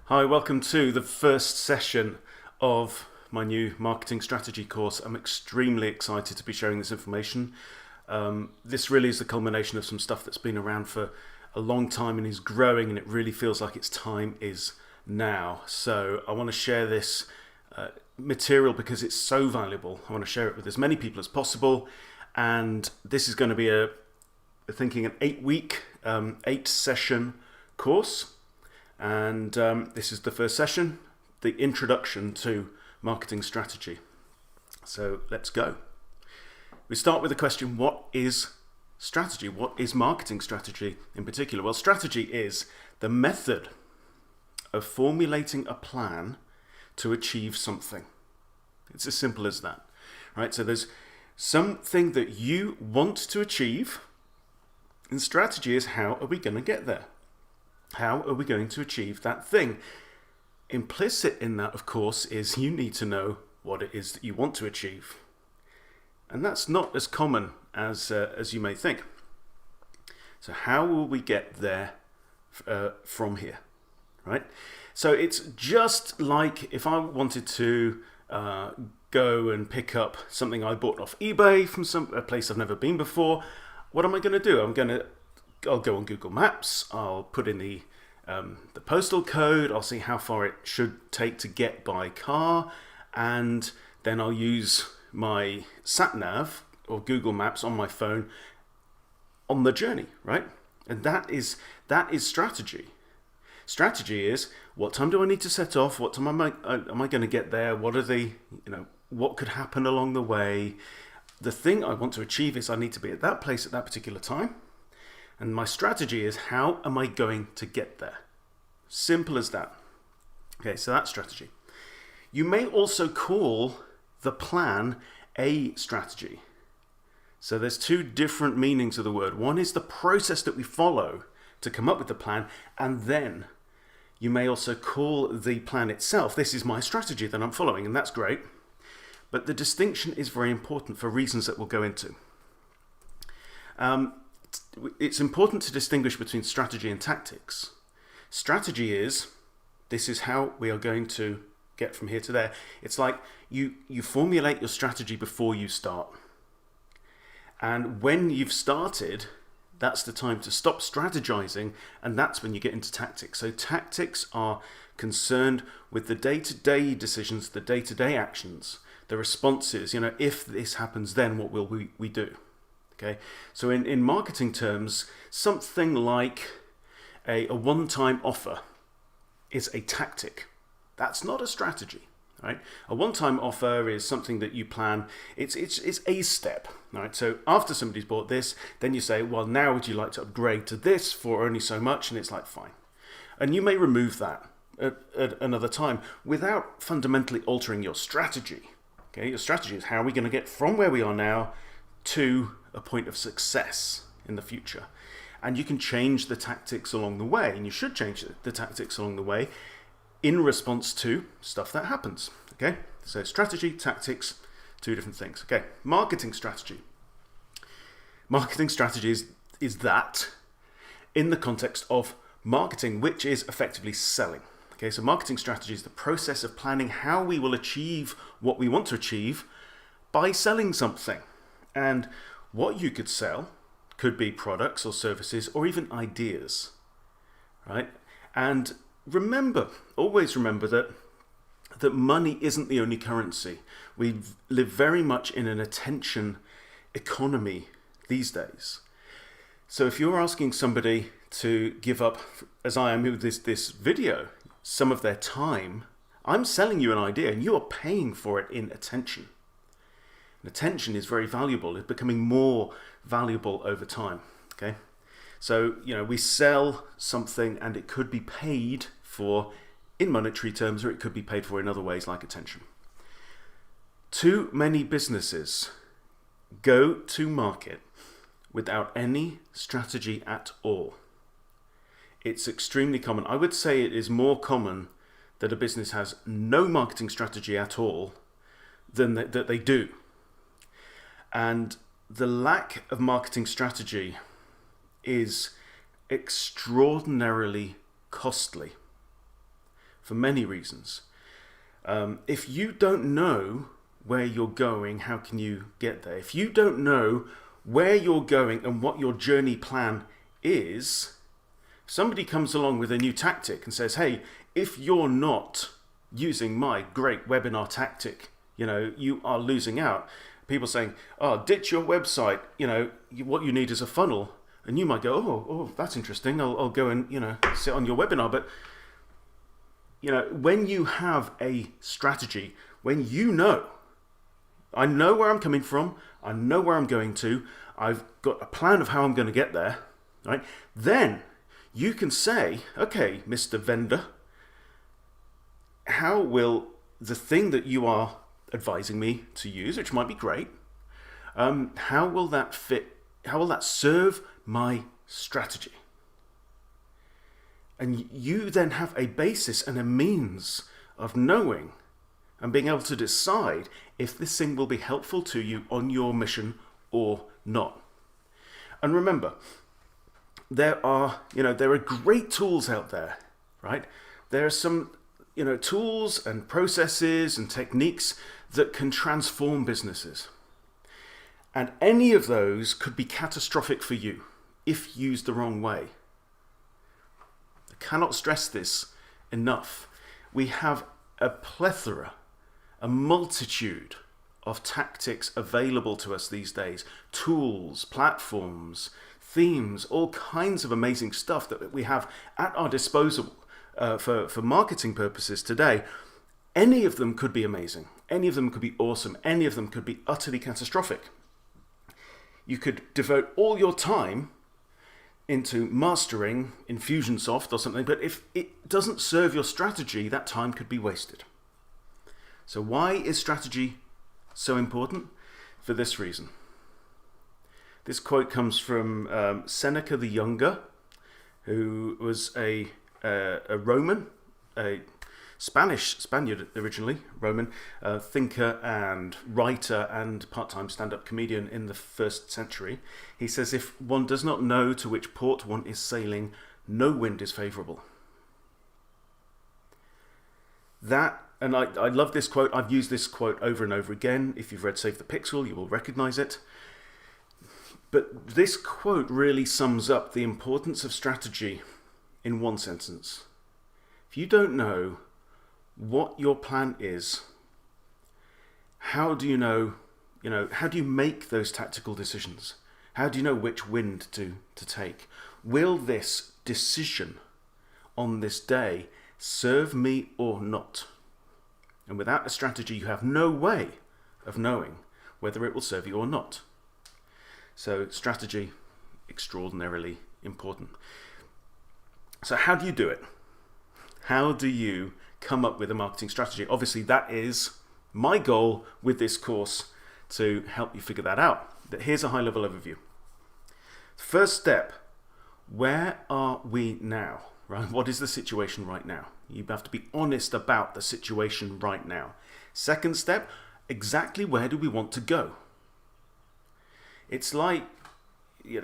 Hi, welcome to the first session of my new marketing strategy course. I'm extremely excited to be sharing this information. This really is the culmination of some stuff that's been around for a long time and is growing, and it really feels like its time is now. So I want to share this material because it's so valuable. I want to share it with as many people as possible, and this is going to be an 8-week, 8-session course. And this is the first session, the introduction to marketing strategy. So let's go. We start with the question, what is strategy? What is marketing strategy in particular? Well, strategy is the method of formulating a plan to achieve something. It's as simple as that, right? So there's something that you want to achieve, and strategy is how are we going to get there? How are we going to achieve that thing? Implicit in that, of course, is you need to know what it is that you want to achieve. And that's not as common as you may think. So how will we get there from here, right? So it's just like if I wanted to go and pick up something I bought off eBay from a place I've never been before. What am I going to do? I'll go on Google Maps, I'll put in the postal code, I'll see how far it should take to get by car, and then I'll use my sat-nav or Google Maps on my phone on the journey, right? And that is strategy. Strategy is, what time do I need to set off? What time am I going to get there? What are what could happen along the way? The thing I want to achieve is I need to be at that place at that particular time. And my strategy is, how am I going to get there? Simple as that. Okay, so that's strategy. You may also call the plan a strategy. So there's two different meanings of the word. One is the process that we follow to come up with the plan, and then you may also call the plan itself, this is my strategy that I'm following, and that's great. But the distinction is very important for reasons that we'll go into. It's important to distinguish between strategy and tactics. Strategy is, this is how we are going to get from here to there. It's like you formulate your strategy before you start. And when you've started, that's the time to stop strategizing, and that's when you get into tactics. So tactics are concerned with the day-to-day decisions, the day-to-day actions, the responses. If this happens, then what will we do? Okay, so in marketing terms, something like a one-time offer is a tactic. That's not a strategy, right? A one-time offer is something that you plan. It's a step, right? So after somebody's bought this, then you say, well, now would you like to upgrade to this for only so much? And it's like, fine. And you may remove that at another time without fundamentally altering your strategy. Okay, your strategy is, how are we going to get from where we are now to a point of success in the future? And you can change the tactics along the way, and you should change the tactics along the way in response to stuff that happens. Okay, so strategy, tactics, two different things. Okay, marketing strategy. Marketing strategy is that in the context of marketing, which is effectively selling. Okay, so marketing strategy is the process of planning how we will achieve what we want to achieve by selling something. And what you could sell could be products or services or even ideas, right? And always remember that money isn't the only currency. We live very much in an attention economy these days. So if you're asking somebody to give up, as I am with this video, some of their time, I'm selling you an idea and you are paying for it in attention. And attention is very valuable. It's becoming more valuable over time. Okay, so we sell something and it could be paid for in monetary terms, or it could be paid for in other ways like attention. Too many businesses go to market without any strategy at all. It's extremely common. I would say it is more common that a business has no marketing strategy at all than that they do. And the lack of marketing strategy is extraordinarily costly for many reasons. If you don't know where you're going, how can you get there? If you don't know where you're going and what your journey plan is, if somebody comes along with a new tactic and says, hey, if you're not using my great webinar tactic, you are losing out. People saying, oh, ditch your website, what you need is a funnel. And you might go, oh, that's interesting. I'll go and, sit on your webinar. But, when you have a strategy, when I know where I'm coming from, I know where I'm going to, I've got a plan of how I'm going to get there, right? Then you can say, okay, Mr. Vendor, how will the thing that you are advising me to use, which might be great, how will that fit? How will that serve my strategy? And you then have a basis and a means of knowing and being able to decide if this thing will be helpful to you on your mission or not. And remember, there are great tools out there, right? There are some, tools and processes and techniques that can transform businesses. And any of those could be catastrophic for you if used the wrong way. I cannot stress this enough. We have a plethora, a multitude of tactics available to us these days. Tools, platforms, themes, all kinds of amazing stuff that we have at our disposal for marketing purposes today. Any of them could be amazing. Any of them could be awesome. Any of them could be utterly catastrophic. You could devote all your time into mastering Infusionsoft or something, but if it doesn't serve your strategy, that time could be wasted. So why is strategy so important? For this reason. This quote comes from Seneca the Younger, who was a Roman, a Spaniard originally, Roman, thinker and writer and part-time stand-up comedian in the 1st century. He says, if one does not know to which port one is sailing, no wind is favourable. And I love this quote. I've used this quote over and over again. If you've read Save the Pixel, you will recognise it. But this quote really sums up the importance of strategy in one sentence. If you don't know what your plan is, how do you know, how do you make those tactical decisions? How do you know which wind to take? Will this decision on this day serve me or not? And without a strategy, you have no way of knowing whether it will serve you or not. So strategy, extraordinarily important. So how do you do it? How do you come up with a marketing strategy? Obviously, that is my goal with this course, to help you figure that out. But here's a high-level overview. First step, where are we now? Right? What is the situation right now? You have to be honest about the situation right now. Second step, exactly where do we want to go? It's like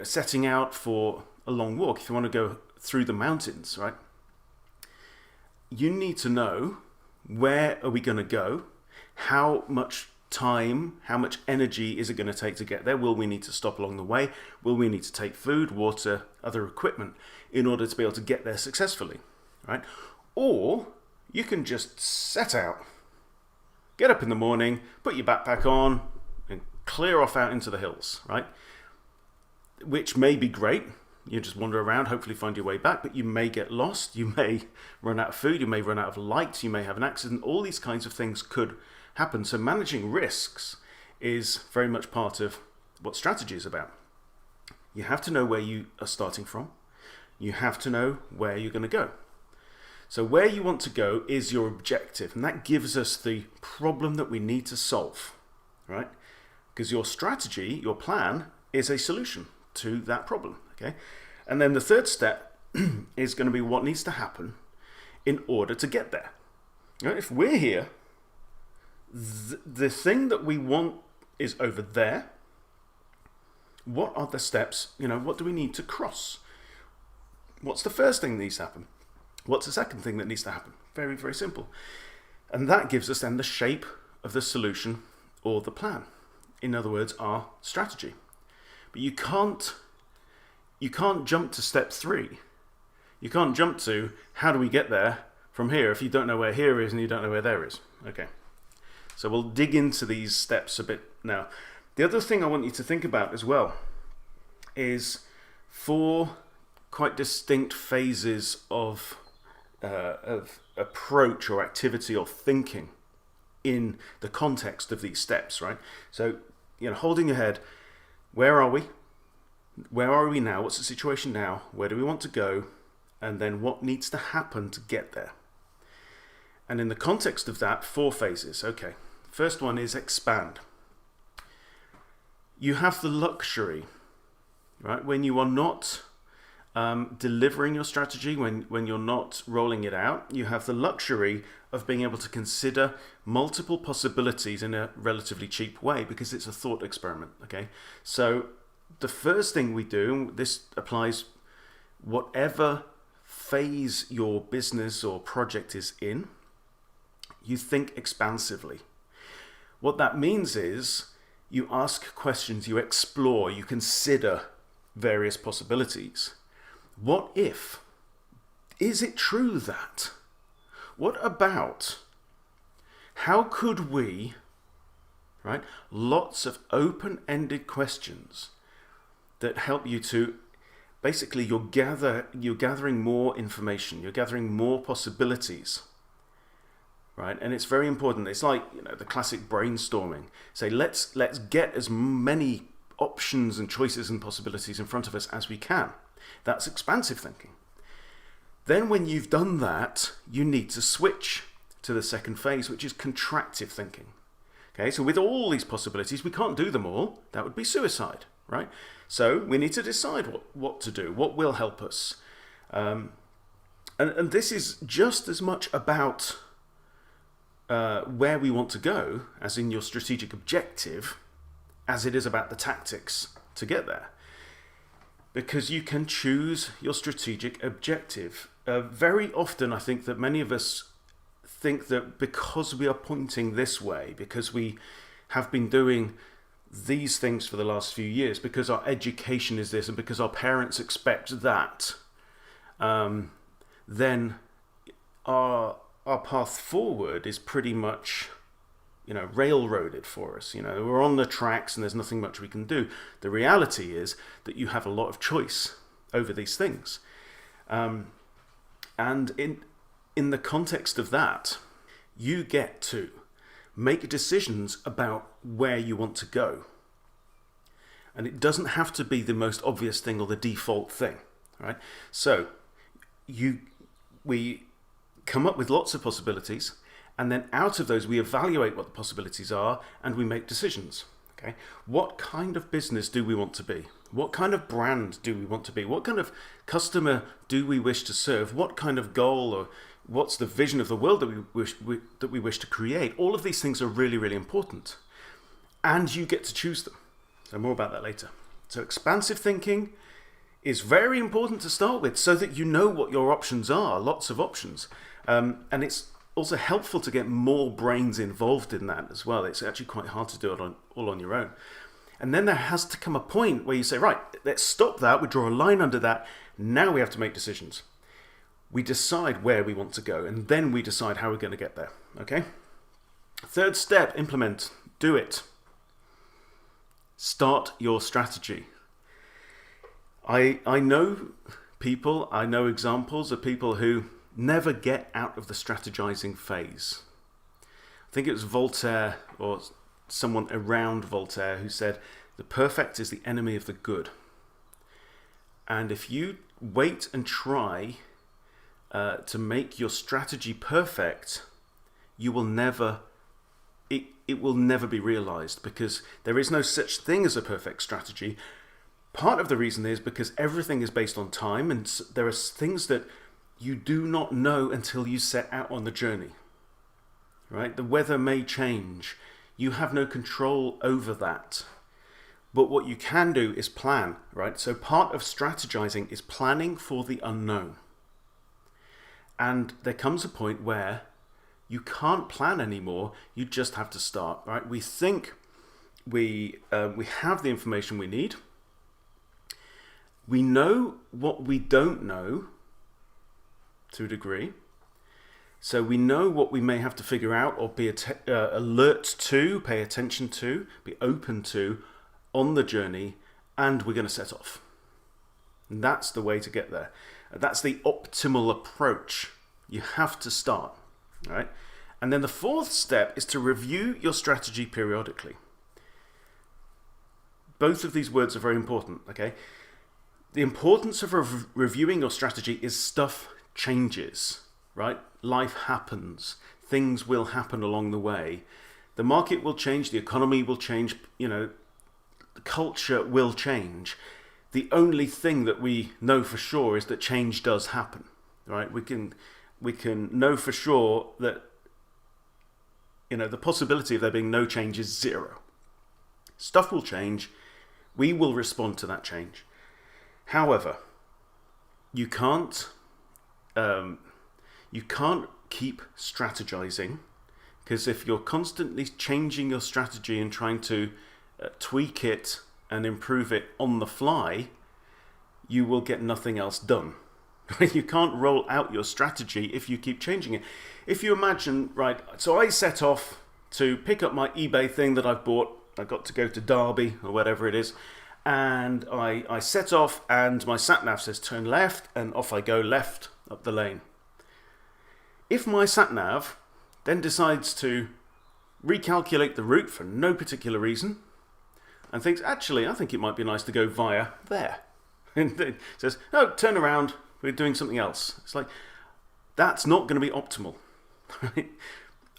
setting out for a long walk. If you want to go through the mountains, right? You need to know, where are we going to go? How much time, how much energy is it going to take to get there? Will we need to stop along the way? Will we need to take food, water, other equipment in order to be able to get there successfully, right? Or you can just set out, get up in the morning, put your backpack on, and clear off out into the hills, right? Which may be great. You just wander around, hopefully find your way back, but you may get lost, you may run out of food, you may run out of light, you may have an accident. All these kinds of things could happen. So managing risks is very much part of what strategy is about. You have to know where you are starting from. You have to know where you're going to go. So where you want to go is your objective, and that gives us the problem that we need to solve, right? Because your strategy, your plan, is a solution to that problem. Okay, and then the third step is going to be what needs to happen in order to get there. Right? If we're here, the thing that we want is over there. What are the steps? What do we need to cross? What's the first thing that needs to happen? What's the second thing that needs to happen? Very, very simple. And that gives us then the shape of the solution or the plan. In other words, our strategy. But you can't jump to step 3. You can't jump to how do we get there from here if you don't know where here is and you don't know where there is. Okay. So we'll dig into these steps a bit now. The other thing I want you to think about as well is 4 quite distinct phases of approach or activity or thinking in the context of these steps, right? So, holding your head, where are we? Where are we now? What's the situation now? Where do we want to go? And then what needs to happen to get there? And in the context of that, 4 phases. Okay. First one is expand. You have the luxury, right? When you are not delivering your strategy, when you're not rolling it out, you have the luxury of being able to consider multiple possibilities in a relatively cheap way because it's a thought experiment, okay? So the first thing we do, this applies whatever phase your business or project is in, you think expansively. What that means is you ask questions, you explore, you consider various possibilities. What if? Is it true that? What about? How could we, right? Lots of open-ended questions that help you to, basically you're gathering more information, you're gathering more possibilities, right? And it's very important. It's like, the classic brainstorming. Say, let's get as many options and choices and possibilities in front of us as we can. That's expansive thinking. Then when you've done that, you need to switch to the second phase, which is contractive thinking. Okay, so with all these possibilities, we can't do them all. That would be suicide, right? So we need to decide what to do, what will help us. And this is just as much about where we want to go, as in your strategic objective, as it is about the tactics to get there. Because you can choose your strategic objective. Very often, I think that many of us think that because we are pointing this way, because we have been doing these things for the last few years, because our education is this, and because our parents expect that, then our path forward is pretty much, railroaded for us. We're on the tracks and there's nothing much we can do. The reality is that you have a lot of choice over these things. And in the context of that, you get to make decisions about where you want to go. And it doesn't have to be the most obvious thing or the default thing, right? So we come up with lots of possibilities, and then out of those we evaluate what the possibilities are and we make decisions. Okay, what kind of business do we want to be? What kind of brand do we want to be? What kind of customer do we wish to serve? What kind of goal, or what's the vision of the world that we wish to create? All of these things are really, really important, and you get to choose them. So more about that later. So expansive thinking is very important to start with, so that you know what your options are. Lots of options, and it's also helpful to get more brains involved in that as well. It's actually quite hard to do it all on your own. And then there has to come a point where you say, right, let's stop that. We draw a line under that. Now we have to make decisions. We decide where we want to go, and then we decide how we're going to get there. Okay? Third step, implement. Do it. Start your strategy. I know people, I know examples of people who never get out of the strategizing phase. I think it was Voltaire, or someone around Voltaire, who said, the perfect is the enemy of the good. And if you wait and try to make your strategy perfect, you will never, it will never be realized, because there is no such thing as a perfect strategy. Part of the reason is because everything is based on time, and there are things that you do not know until you set out on the journey, right? The weather may change. You have no control over that. But what you can do is plan, right? So part of strategizing is planning for the unknown. And there comes a point where you can't plan anymore. You just have to start, right? We think we have the information we need. We know what we don't know to a degree. So we know what we may have to figure out or be alert to, pay attention to, be open to on the journey, and we're going to set off. And that's the way to get there. That's the optimal approach. You have to start, right? And then the fourth step is to review your strategy periodically. Both of these words are very important, okay? The importance of reviewing your strategy is stuff changes, right? Life happens. Things will happen along the way. The market will change. The economy will change. The culture will change. The only thing that we know for sure is that change does happen, right? We can know for sure that, the possibility of there being no change is zero. Stuff will change. We will respond to that change. However, you can't keep strategizing, because if you're constantly changing your strategy and trying to tweak it and improve it on the fly, you will get nothing else done. You can't roll out your strategy if you keep changing it. If you imagine, right, so I set off to pick up my eBay thing that I've bought. I got to go to Derby or whatever it is. And I set off and my sat-nav says turn left, and off I go left up the lane. If my sat-nav then decides to recalculate the route for no particular reason and thinks, actually, I think it might be nice to go via there. And it says, no, turn around, we're doing something else. It's like, that's not going to be optimal. Right?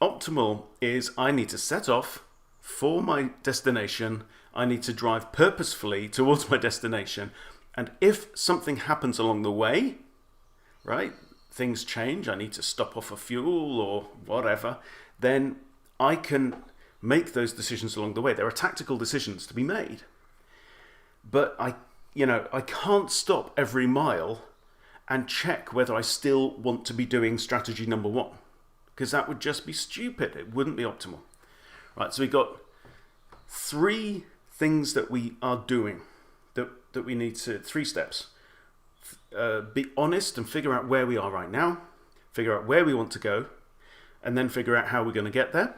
Optimal is I need to set off for my destination. I need to drive purposefully towards my destination. And if something happens along the way, right, things change, I need to stop off for fuel or whatever, then I can make those decisions along the way. There are tactical decisions to be made. But I can't stop every mile and check whether I still want to be doing strategy number one, because that would just be stupid. It wouldn't be optimal. Right, so we've got 3 things that we are doing that we need to, 3 steps. Be honest and figure out where we are right now, figure out where we want to go, and then figure out how we're going to get there.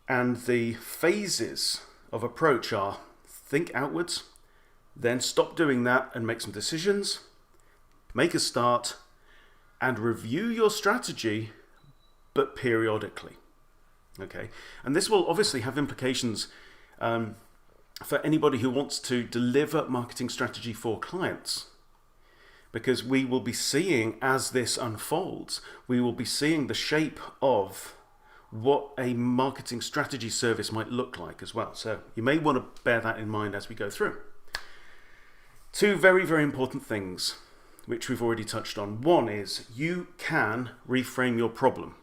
And the phases of approach are think outwards, then stop doing that and make some decisions, make a start, and review your strategy, but periodically. Okay, and this will obviously have implications for anybody who wants to deliver marketing strategy for clients, because we will be seeing, as this unfolds, we will be seeing the shape of what a marketing strategy service might look like as well. So you may want to bear that in mind as we go through. 2 very, very important things which we've already touched on. One is you can reframe your problem.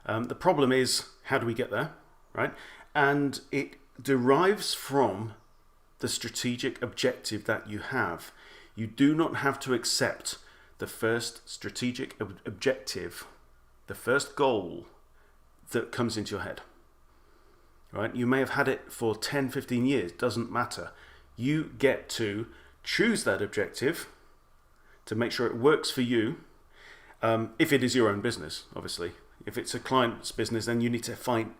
The problem is, how do we get there, right? And it derives from the strategic objective that you have. You do not have to accept the first strategic objective, the first goal that comes into your head, right? You may have had it for 10, 15 years, doesn't matter. You get to choose that objective to make sure it works for you. If it is your own business, obviously. If it's a client's business, then you need to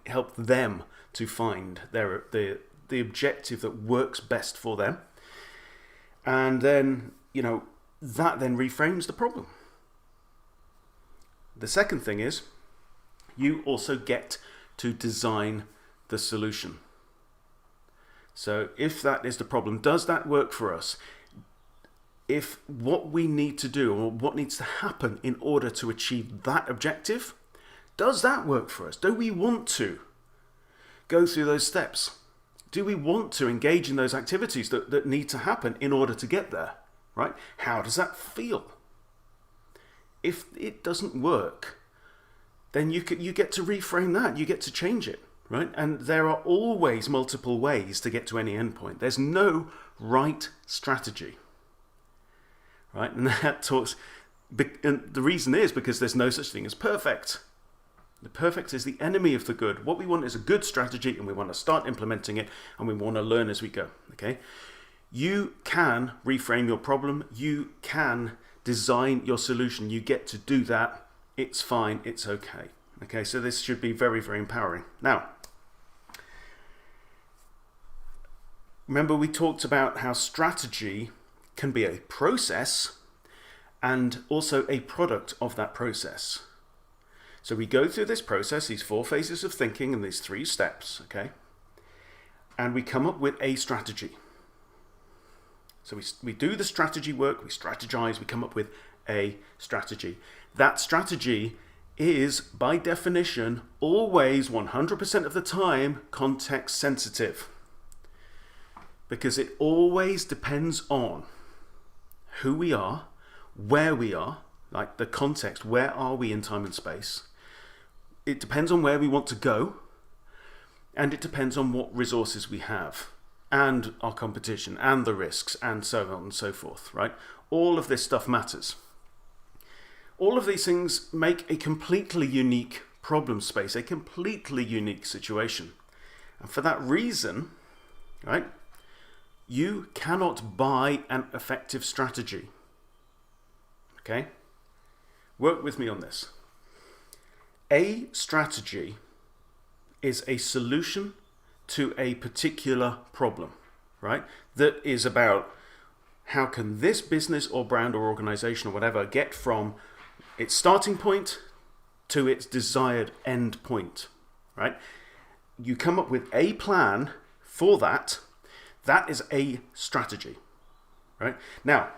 help them to find the objective that works best for them. And then, that then reframes the problem. The second thing is, you also get to design the solution. So if that is the problem, does that work for us? If what we need to do or what needs to happen in order to achieve that objective, does that work for us? Do we want to go through those steps? Do we want to engage in those activities that need to happen in order to get there, right? How does that feel? If it doesn't work, then you get to reframe that. You get to change it, right? And there are always multiple ways to get to any endpoint. There's no right strategy, right? And that And the reason is because there's no such thing as perfect. The perfect is the enemy of the good. What we want is a good strategy, and we want to start implementing it, and we want to learn as we go. Okay? You can reframe your problem. You can design your solution. You get to do that. It's fine. It's okay. Okay? So this should be very, very empowering. Now, remember we talked about how strategy can be a process and also a product of that process. So we go through this process, these 4 phases of thinking and these 3 steps, okay? And we come up with a strategy. So we do the strategy work, we strategize, we come up with a strategy. That strategy is, by definition, always 100% of the time context sensitive. Because it always depends on who we are, where we are, like the context, where are we in time and space. It depends on where we want to go, and it depends on what resources we have, and our competition, and the risks, and so on and so forth, right? All of this stuff matters. All of these things make a completely unique problem space, a completely unique situation. And for that reason, right, you cannot buy an effective strategy. Okay? Work with me on this. A strategy is a solution to a particular problem, right? That is about how can this business or brand or organization or whatever get from its starting point to its desired end point, right? You come up with a plan for that. That is a strategy, right? Now,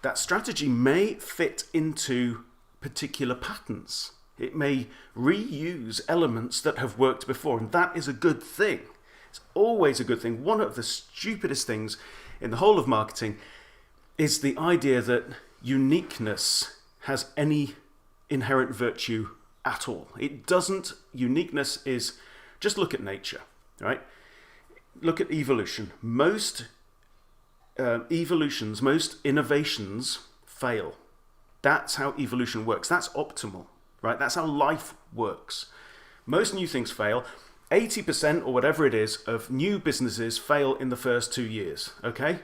that strategy may fit into particular patterns. It may reuse elements that have worked before, and that is a good thing. It's always a good thing. One of the stupidest things in the whole of marketing is the idea that uniqueness has any inherent virtue at all. It doesn't. Uniqueness is, just look at nature, right? Look at evolution. Most most innovations fail. That's how evolution works. That's optimal, right? That's how life works. Most new things fail. 80% or whatever it is of new businesses fail in the first 2 years, okay?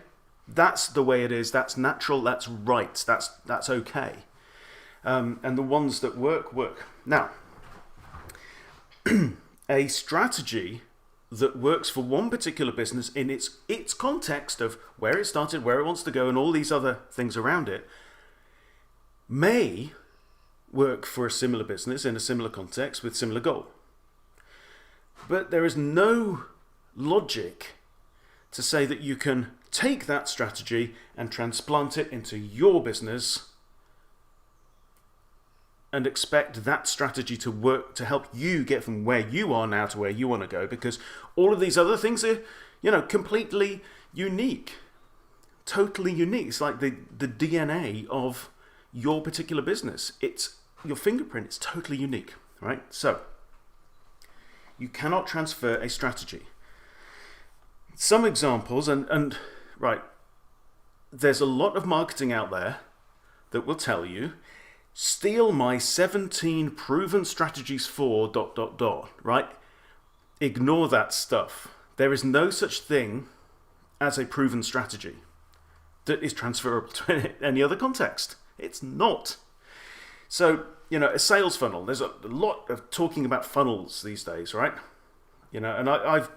That's the way it is. That's natural. That's right. That's okay. And the ones that work. Now, a strategy that works for one particular business in its context of where it started, where it wants to go, and all these other things around it, may work for a similar business in a similar context with similar goal. But there is no logic to say that you can take that strategy and transplant it into your business and expect that strategy to work to help you get from where you are now to where you want to go, because all of these other things are, completely unique, totally unique. It's like the DNA of your particular business. It's your fingerprint. It's totally unique, right? So you cannot transfer a strategy. Some examples, and right, there's a lot of marketing out there that will tell you, steal my 17 proven strategies for ... right? Ignore that stuff. There is no such thing as a proven strategy that is transferable to any other context. It's not. So, a sales funnel, there's a lot of talking about funnels these days, right? And I've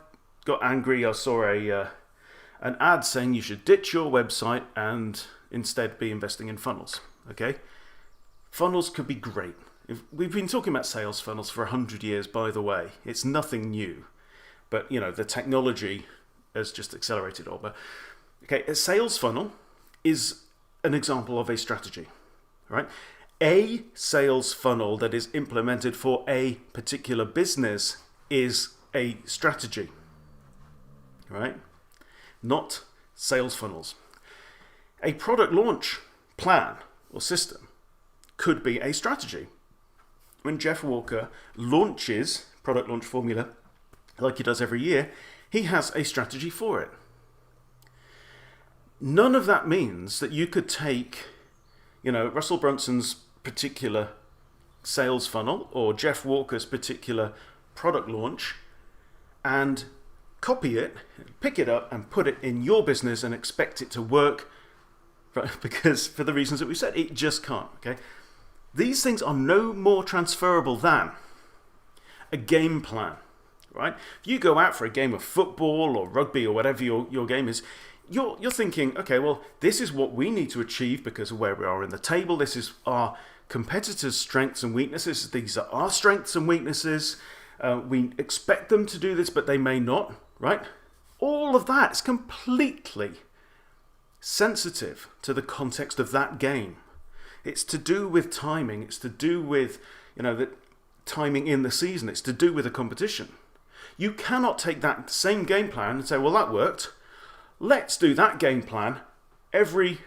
got angry. I saw an ad saying you should ditch your website and instead be investing in funnels, okay? Funnels could be great. We've been talking about sales funnels for 100 years, by the way. It's nothing new. But, the technology has just accelerated all. But, okay, a sales funnel is an example of a strategy, right? A sales funnel that is implemented for a particular business is a strategy, right? Not sales funnels. A product launch plan or system could be a strategy. When Jeff Walker launches Product Launch Formula, like he does every year, he has a strategy for it. None of that means that you could take, Russell Brunson's particular sales funnel or Jeff Walker's particular product launch and copy it, pick it up and put it in your business and expect it to work, right? Because for the reasons that we said, it just can't. Okay, these things are no more transferable than a game plan, right? If you go out for a game of football or rugby or whatever your game is, you're thinking, okay, well, this is what we need to achieve because of where we are in the table. This is our competitors' strengths and weaknesses. These are our strengths and weaknesses. We expect them to do this, but they may not, right? All of that is completely sensitive to the context of that game. It's to do with timing. It's to do with, the timing in the season. It's to do with a competition. You cannot take that same game plan and say, well, that worked. Let's do that game plan every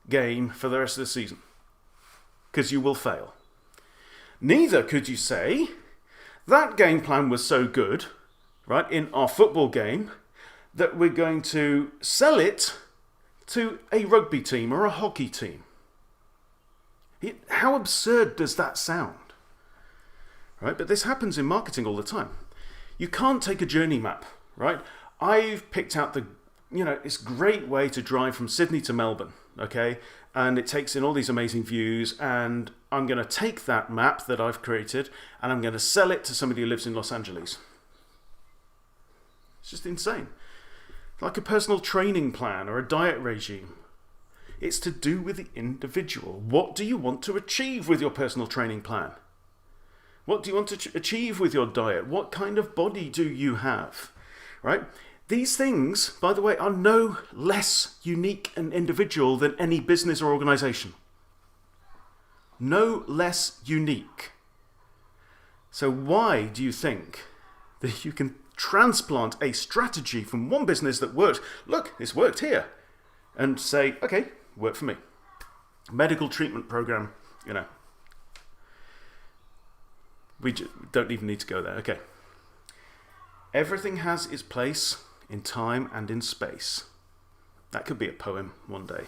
game for the rest of the season. Because you will fail. Neither could you say, that game plan was so good, right, in our football game, that we're going to sell it to a rugby team or a hockey team. How absurd does that sound? Right? But this happens in marketing all the time. You can't take a journey map, right? I've picked out this great way to drive from Sydney to Melbourne, okay? And it takes in all these amazing views, and I'm going to take that map that I've created and I'm going to sell it to somebody who lives in Los Angeles. It's just insane. Like a personal training plan or a diet regime. It's to do with the individual. What do you want to achieve with your personal training plan? What do you want to achieve with your diet? What kind of body do you have? Right? These things, by the way, are no less unique and individual than any business or organization. No less unique. So why do you think that you can transplant a strategy from one business that works? Look, it's worked here. And say, okay, work for me. Medical treatment program, We don't even need to go there. Okay. Everything has its place in time and in space. That could be a poem one day.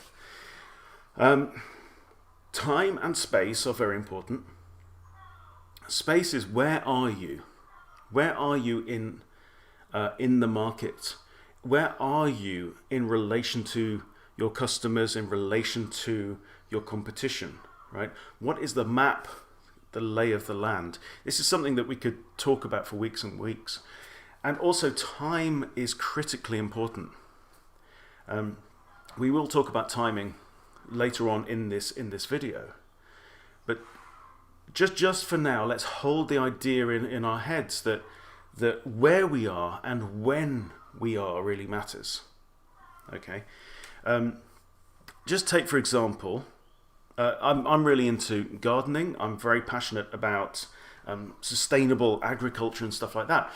Time and space are very important. Space is where are you? Where are you in the market? Where are you in relation to your customers, in relation to your competition, right? What is the map, the lay of the land? This is something that we could talk about for weeks and weeks. And also time is critically important. We will talk about timing later on in this video. But just for now, let's hold the idea in our heads that where we are and when we are really matters. Okay? Just take, for example, I'm really into gardening. I'm very passionate about sustainable agriculture and stuff like that.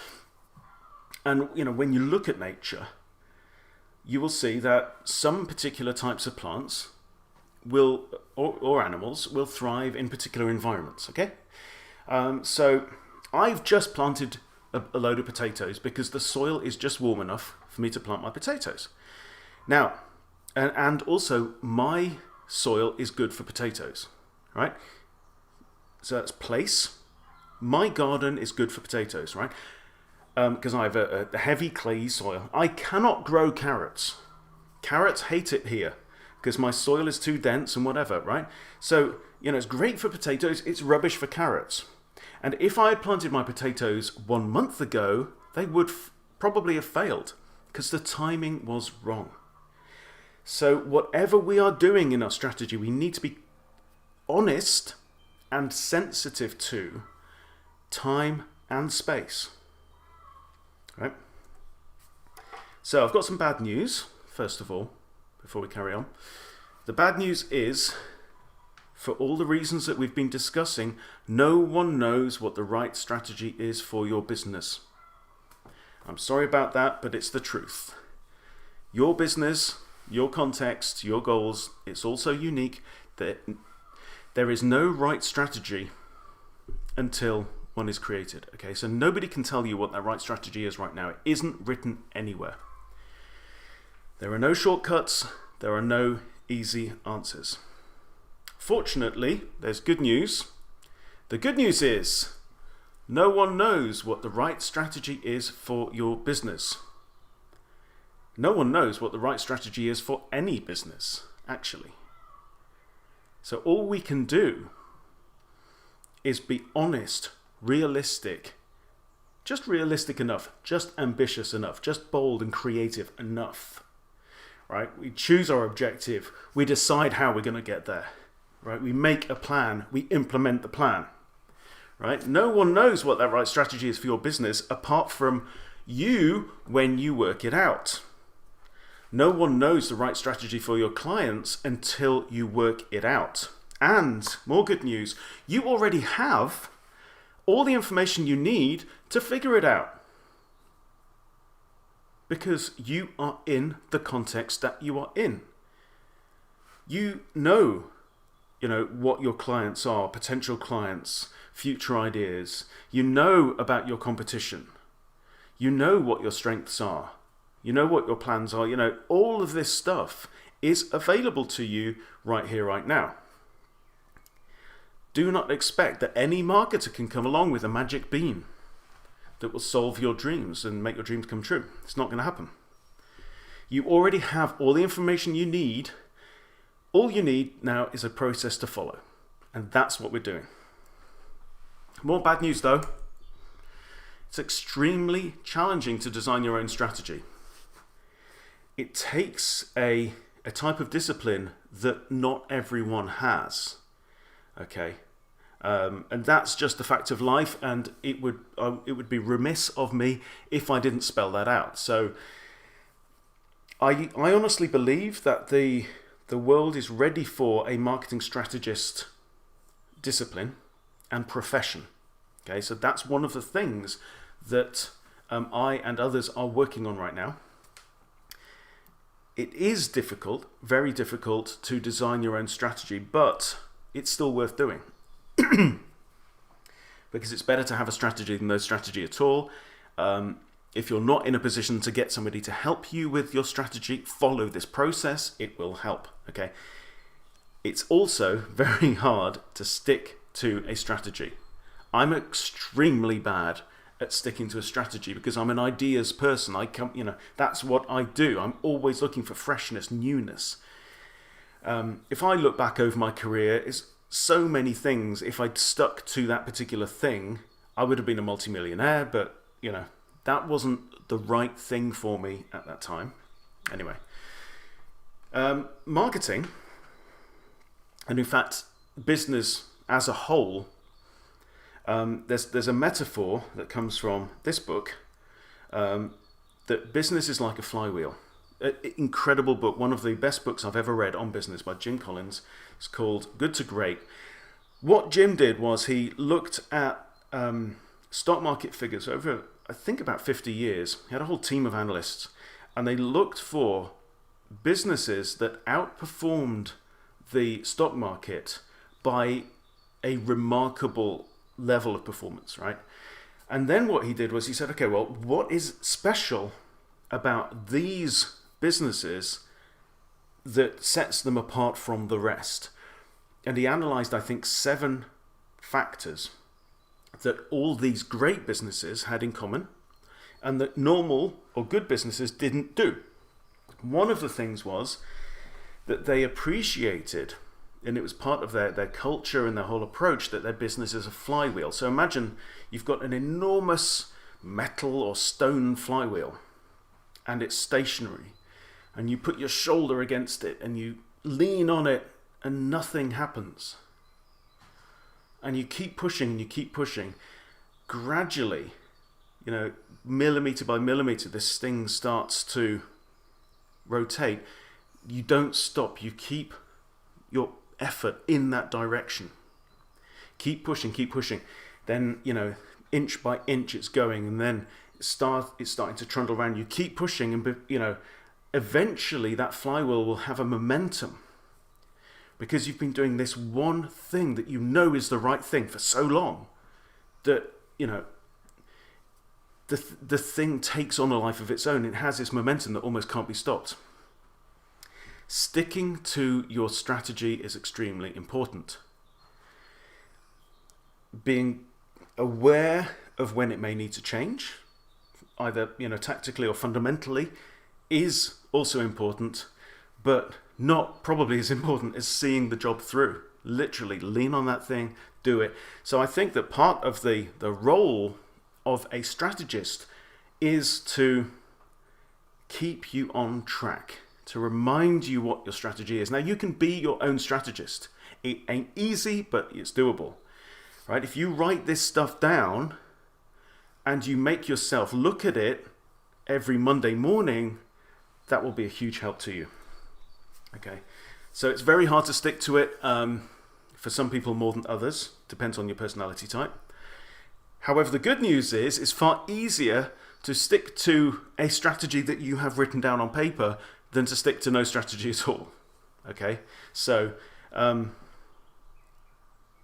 And when you look at nature, you will see that some particular types of plants will, or animals, will thrive in particular environments. Okay, so I've just planted a load of potatoes because the soil is just warm enough for me to plant my potatoes. Now, and also my soil is good for potatoes, right? So that's place. My garden is good for potatoes, right? Because I have a heavy clayey soil. I cannot grow carrots. Carrots hate it here because my soil is too dense and whatever, right? So, it's great for potatoes, it's rubbish for carrots. And if I had planted my potatoes 1 month ago, they would probably have failed because the timing was wrong. So whatever we are doing in our strategy, we need to be honest and sensitive to time and space. Right? So I've got some bad news, first of all, before we carry on. The bad news is, for all the reasons that we've been discussing, no one knows what the right strategy is for your business. I'm sorry about that, but it's the truth. Your business, your context, your goals, it's also unique. There is no right strategy until one is created. Okay, so nobody can tell you what that right strategy is right now. It isn't written anywhere. There are no shortcuts. There are no easy answers. Fortunately, there's good news. The good news is no one knows what the right strategy is for your business. No one knows what the right strategy is for any business, actually. So all we can do is be honest, realistic, just realistic enough, just ambitious enough, just bold and creative enough, right? We choose our objective, we decide how we're going to get there, right? We make a plan, we implement the plan, right? No one knows what that right strategy is for your business apart from you when you work it out. No one knows the right strategy for your clients until you work it out. And more good news, you already have all the information you need to figure it out. Because you are in the context that you are in. You know what your clients are, potential clients, future ideas. You know about your competition. You know what your strengths are. You know what your plans are. All of this stuff is available to you right here, right now. Do not expect that any marketer can come along with a magic bean that will solve your dreams and make your dreams come true. It's not going to happen. You already have all the information you need. All you need now is a process to follow. And that's what we're doing. More bad news though. It's extremely challenging to design your own strategy. It takes a type of discipline that not everyone has. Okay, and that's just the fact of life, and it would be remiss of me if I didn't spell that out. So I honestly believe that the world is ready for a marketing strategist discipline and profession. Okay, so that's one of the things that I and others are working on right now. It is difficult, very difficult, to design your own strategy, but it's still worth doing. Because it's better to have a strategy than no strategy at all. If you're not in a position to get somebody to help you with your strategy, follow this process. It will help. Okay. It's also very hard to stick to a strategy. I'm extremely bad at sticking to a strategy because I'm an ideas person. That's what I do. I'm always looking for freshness, newness. If I look back over my career, it's so many things. If I'd stuck to that particular thing, I would have been a multimillionaire, but that wasn't the right thing for me at that time. Anyway, marketing, and in fact, business as a whole, there's a metaphor that comes from this book, that business is like a flywheel. Incredible book, one of the best books I've ever read on business by Jim Collins. It's called Good to Great. What Jim did was he looked at stock market figures over, I think, about 50 years. He had a whole team of analysts, and they looked for businesses that outperformed the stock market by a remarkable level of performance, right? And then what he did was he said, okay, well, what is special about these businesses that sets them apart from the rest? And he analyzed, I think, 7 factors that all these great businesses had in common and that normal or good businesses didn't do. One of the things was that they appreciated, and it was part of their culture and their whole approach, that their business is a flywheel. So imagine you've got an enormous metal or stone flywheel and it's stationary, and you put your shoulder against it and you lean on it and nothing happens. And you keep pushing and you keep pushing. Gradually, millimeter by millimeter, this thing starts to rotate. You don't stop. You keep your effort in that direction. Keep pushing, keep pushing. Then, inch by inch it's going, and then it's starting to trundle around. You keep pushing, and eventually that flywheel will have a momentum, because you've been doing this one thing that is the right thing for so long that the thing takes on a life of its own. It has this momentum that almost can't be stopped. Sticking to your strategy is extremely important. Being aware of when it may need to change, either tactically or fundamentally, is also important, but not probably as important as seeing the job through. Literally lean on that thing, do it. So I think that part of the role of a strategist is to keep you on track, to remind you what your strategy is. Now, you can be your own strategist. It ain't easy, but it's doable, right? If you write this stuff down and you make yourself look at it every Monday morning, that will be a huge help to you. Okay, so it's very hard to stick to it for some people more than others. Depends on your personality type. However, the good news is it's far easier to stick to a strategy that you have written down on paper than to stick to no strategy at all. Okay, so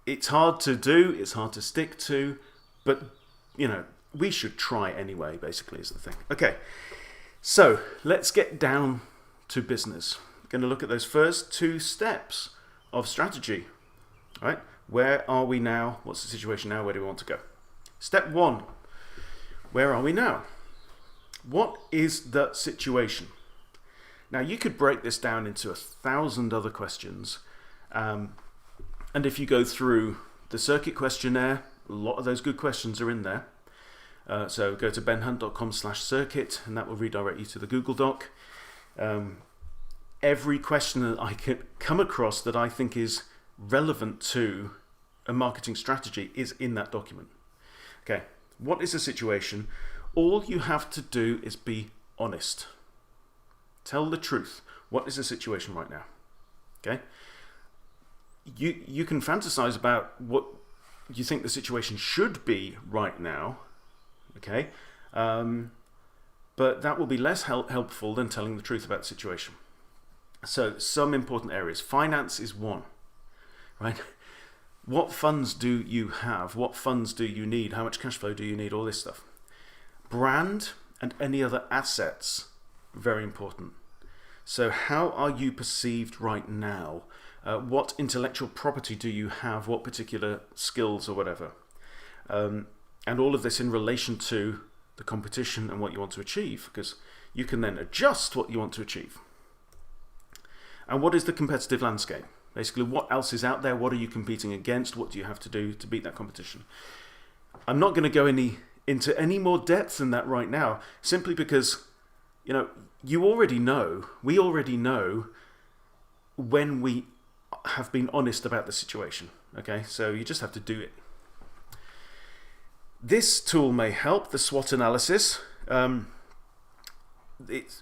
it's hard to do, it's hard to stick to, but we should try anyway, basically, is the thing. Okay, so let's get down to business. We're going to look at those first 2 steps of strategy. All right, where are we now? What's the situation now? Where do we want to go? Step 1, where are we now? What is the situation? Now, you could break this down into 1,000 other questions. And if you go through the circuit questionnaire, a lot of those good questions are in there. So go to benhunt.com/circuit and that will redirect you to the Google Doc. Every question that I can come across that I think is relevant to a marketing strategy is in that document. Okay, what is the situation? All you have to do is be honest. Tell the truth. What is the situation right now? Okay? You can fantasize about what you think the situation should be right now. Okay? But that will be less helpful than telling the truth about the situation. So, some important areas. Finance is one. Right? What funds do you have? What funds do you need? How much cash flow do you need? All this stuff. Brand and any other assets, very important. So how are you perceived right now? What intellectual property do you have? What particular skills or whatever? And all of this in relation to the competition and what you want to achieve, because you can then adjust what you want to achieve. And what is the competitive landscape? Basically, what else is out there? What are you competing against? What do you have to do to beat that competition? I'm not going to go into any more depth than that right now, simply because, you already know, we already know when we have been honest about the situation. Okay, so you just have to do it. This tool may help, the SWOT analysis. It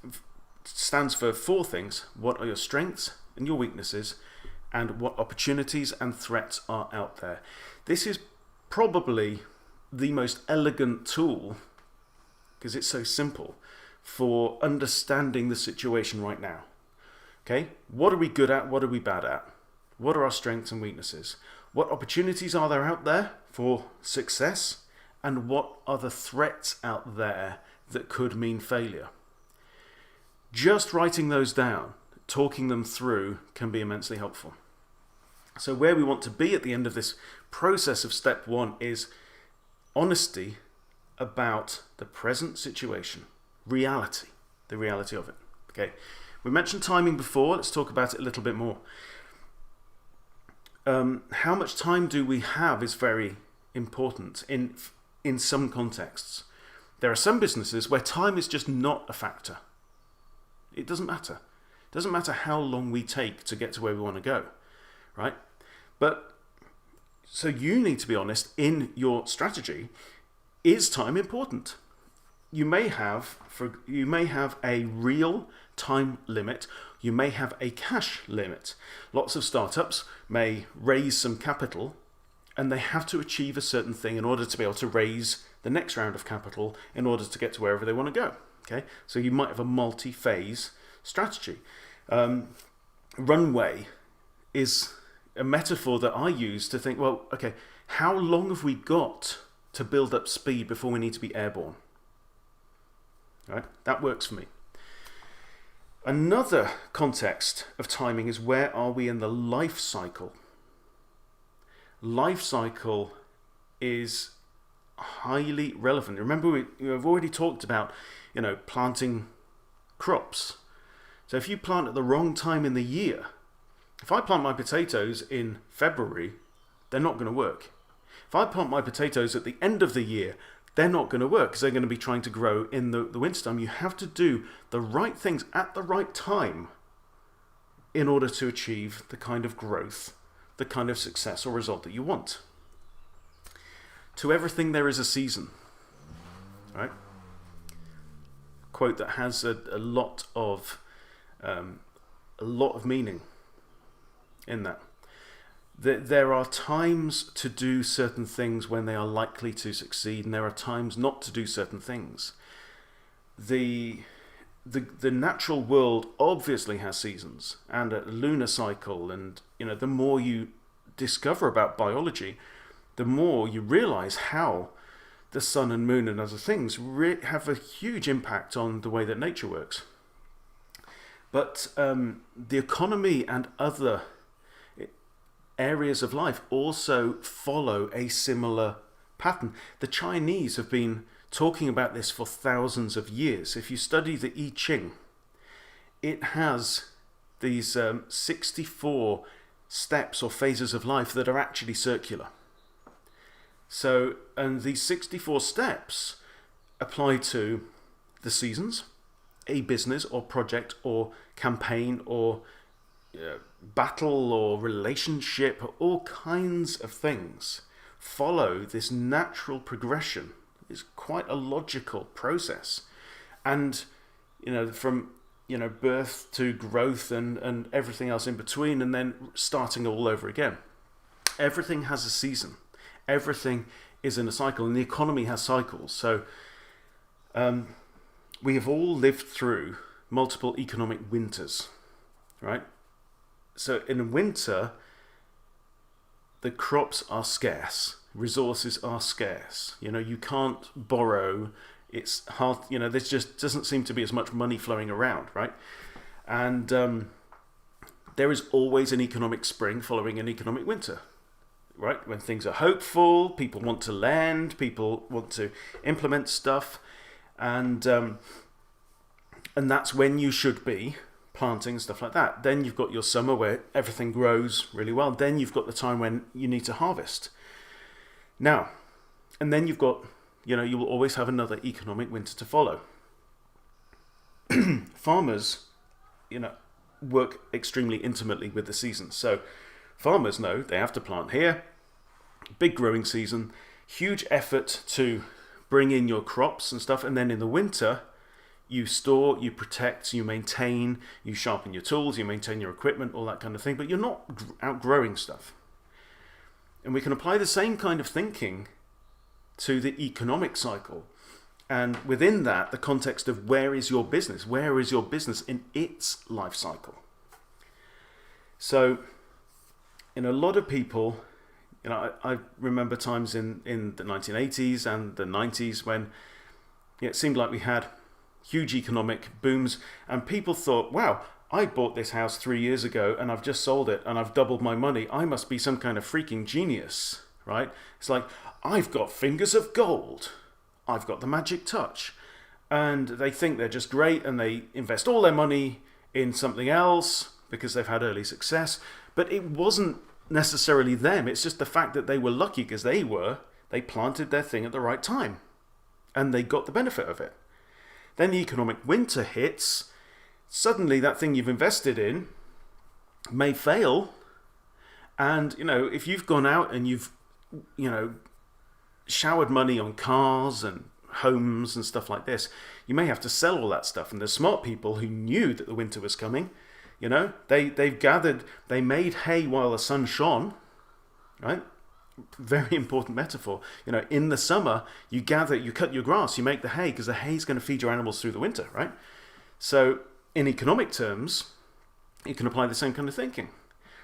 stands for 4 things. What are your strengths and your weaknesses, and what opportunities and threats are out there? This is probably the most elegant tool, because it's so simple, for understanding the situation right now. Okay, what are we good at? What are we bad at? What are our strengths and weaknesses? What opportunities are there out there for success? And what are the threats out there that could mean failure? Just writing those down, talking them through, can be immensely helpful. So where we want to be at the end of this process of step 1 is honesty about the present situation, reality, the reality of it. Okay, we mentioned timing before. Let's talk about it a little bit more. How much time do we have is very important in some contexts. There are some businesses where time is just not a factor. It doesn't matter. It doesn't matter how long we take to get to where we want to go, right? But so you need to be honest in your strategy. Is time important? You may have a real time limit. You may have a cash limit. Lots of startups may raise some capital, and they have to achieve a certain thing in order to be able to raise the next round of capital in order to get to wherever they want to go. Okay, so you might have a multi-phase strategy. Runway is a metaphor that I use to think, well, okay, how long have we got to build up speed before we need to be airborne? Right, that works for me. Another context of timing is, where are we in the life cycle? Life cycle is highly relevant. Remember, we've already talked about, planting crops. So if you plant at the wrong time in the year, if I plant my potatoes in February, they're not going to work. If I plant my potatoes at the end of the year, they're not going to work, because they're going to be trying to grow in the wintertime. You have to do the right things at the right time in order to achieve the kind of growth, the kind of success or result that you want. To everything there is a season, right? Quote that has a lot of meaning in that. There are times to do certain things when they are likely to succeed, and there are times not to do certain things. The natural world obviously has seasons and a lunar cycle, and the more you discover about biology, the more you realize how the sun and moon and other things have a huge impact on the way that nature works. But the economy and other areas of life also follow a similar pattern. The Chinese have been talking about this for thousands of years. If you study the I Ching, it has these 64 steps or phases of life that are actually circular. So, and these 64 steps apply to the seasons, a business or project or campaign or battle or relationship, all kinds of things follow this natural progression. It's quite a logical process. And, from, birth to growth and everything else in between, and then starting all over again. Everything has a season. Everything is in a cycle, and the economy has cycles. So we have all lived through multiple economic winters, right? So in winter, the crops are scarce, resources are scarce. You can't borrow. It's hard. There just doesn't seem to be as much money flowing around, right? And there is always an economic spring following an economic winter, right? When things are hopeful, people want to lend, people want to implement stuff, and that's when you should be planting and stuff like that. Then you've got your summer where everything grows really well. Then you've got the time when you need to harvest. Now, and then you've got, you will always have another economic winter to follow. Farmers, work extremely intimately with the seasons. So farmers know they have to plant here, big growing season, huge effort to bring in your crops and stuff. And then in the winter, you store, you protect, you maintain, you sharpen your tools, you maintain your equipment, all that kind of thing, but you're not outgrowing stuff. And we can apply the same kind of thinking to the economic cycle. And within that, the context of where is your business? Where is your business in its life cycle? So, a lot of people, I remember times in the 1980s and the 90s when it seemed like we had huge economic booms, and people thought, wow, I bought this house 3 years ago and I've just sold it and I've doubled my money. I must be some kind of freaking genius, right? It's like, I've got fingers of gold. I've got the magic touch. And they think they're just great, and they invest all their money in something else because they've had early success. But it wasn't necessarily them. It's just the fact that they were lucky because they planted their thing at the right time and they got the benefit of it. Then the economic winter hits. Suddenly that thing you've invested in may fail. And, if you've gone out and you've, showered money on cars and homes and stuff like this, you may have to sell all that stuff. And there's smart people who knew that the winter was coming. They've gathered, they made hay while the sun shone, right? Very important metaphor. In the summer, you cut your grass, you make the hay, because the hay is going to feed your animals through the winter, right? So in economic terms, you can apply the same kind of thinking,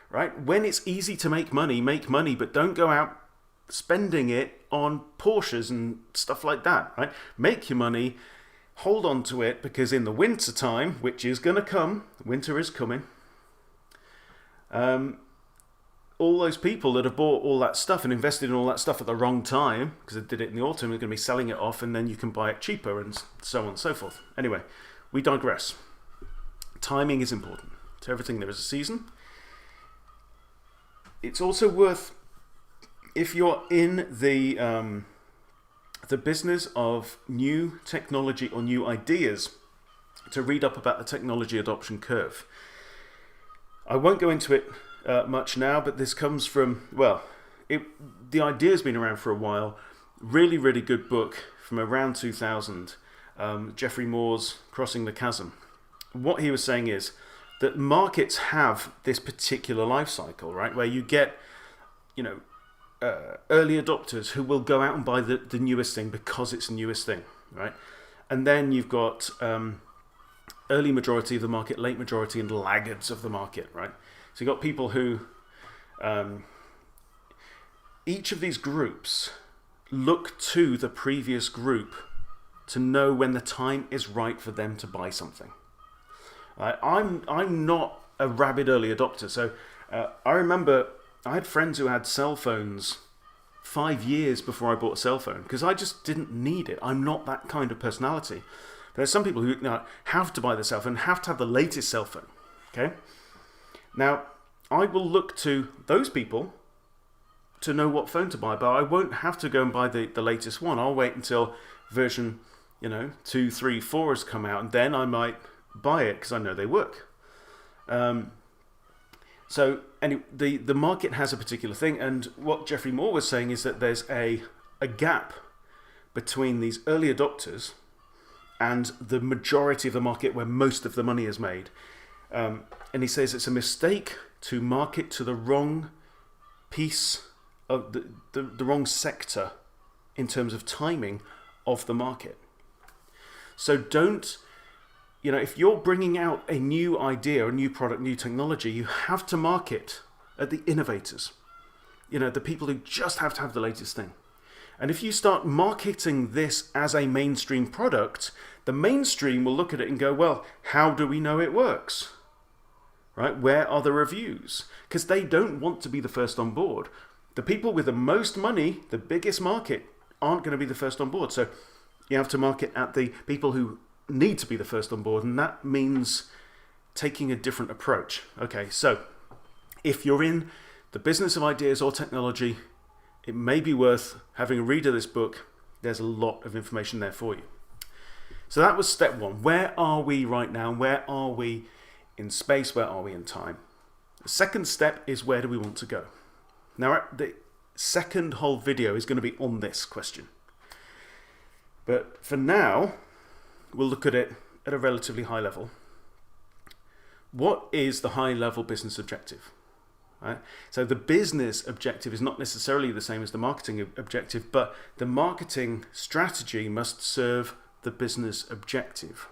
right? When it's easy to make money, but don't go out spending it on Porsches and stuff like that, right? Make your money, hold on to it, because in the winter time, which is going to come, winter is coming, all those people that have bought all that stuff and invested in all that stuff at the wrong time, because they did it in the autumn, are going to be selling it off, and then you can buy it cheaper, and so on and so forth. Anyway, we digress. Timing is important. To everything there is a season. It's also worth, if you're in the business of new technology or new ideas, to read up about the technology adoption curve. I won't go into it much now, but this comes from, well, the idea's been around for a while. Really, really good book from around 2000, Geoffrey Moore's Crossing the Chasm. What he was saying is that markets have this particular life cycle, right, where you get, early adopters who will go out and buy the newest thing because it's the newest thing, right? And then you've got early majority of the market, late majority, and laggards of the market, right? So you've got people who, each of these groups look to the previous group to know when the time is right for them to buy something. I'm not a rabid early adopter, so I remember I had friends who had cell phones 5 years before I bought a cell phone, because I just didn't need it. I'm not that kind of personality. There's some people who have to buy the cell phone, have to have the latest cell phone. Okay? Now, I will look to those people to know what phone to buy, but I won't have to go and buy the latest one. I'll wait until version 2, 3, 4 has come out, and then I might buy it because I know they work. So anyway, the market has a particular thing, and what Geoffrey Moore was saying is that there's a gap between these early adopters and the majority of the market where most of the money is made. And he says it's a mistake to market to the wrong piece of the wrong sector in terms of timing of the market. So don't, if you're bringing out a new idea, a new product, new technology, you have to market at the innovators, the people who just have to have the latest thing. And if you start marketing this as a mainstream product, the mainstream will look at it and go, well, how do we know it works? Right? Where are the reviews? Because they don't want to be the first on board. The people with the most money, the biggest market, aren't going to be the first on board. So you have to market at the people who need to be the first on board, and that means taking a different approach. Okay, so if you're in the business of ideas or technology, it may be worth having a read of this book. There's a lot of information there for you. So that was step one. Where are we right now? Where are we in space? Where are we in time? The second step is, where do we want to go? Now, the second whole video is going to be on this question. But for now, we'll look at it at a relatively high level. What is the high level business objective? Right? So the business objective is not necessarily the same as the marketing objective, but the marketing strategy must serve the business objective.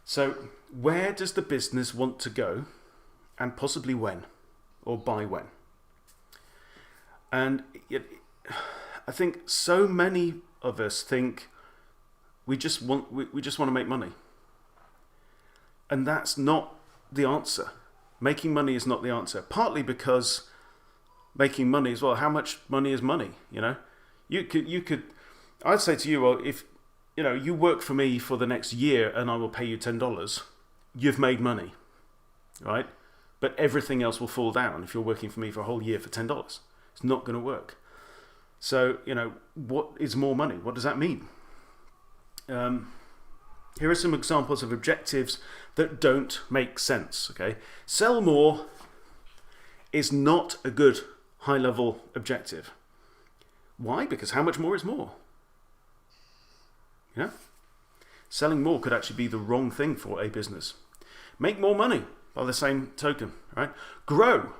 So where does the business want to go, and possibly when, or by when? And I think so many of us think we just want to make money, and that's not the answer. Making money is not the answer. Partly because making money as well. How much money is money? You could. I'd say to you, well, if you work for me for the next year and I will pay you $10, you've made money, right? But everything else will fall down if you're working for me for a whole year for $10. It's not going to work. So what is more money? What does that mean? Here are some examples of objectives that don't make sense. Okay, sell more is not a good high-level objective. Why? Because how much more is more? Selling more could actually be the wrong thing for a business. Make more money by the same token, right? Grow.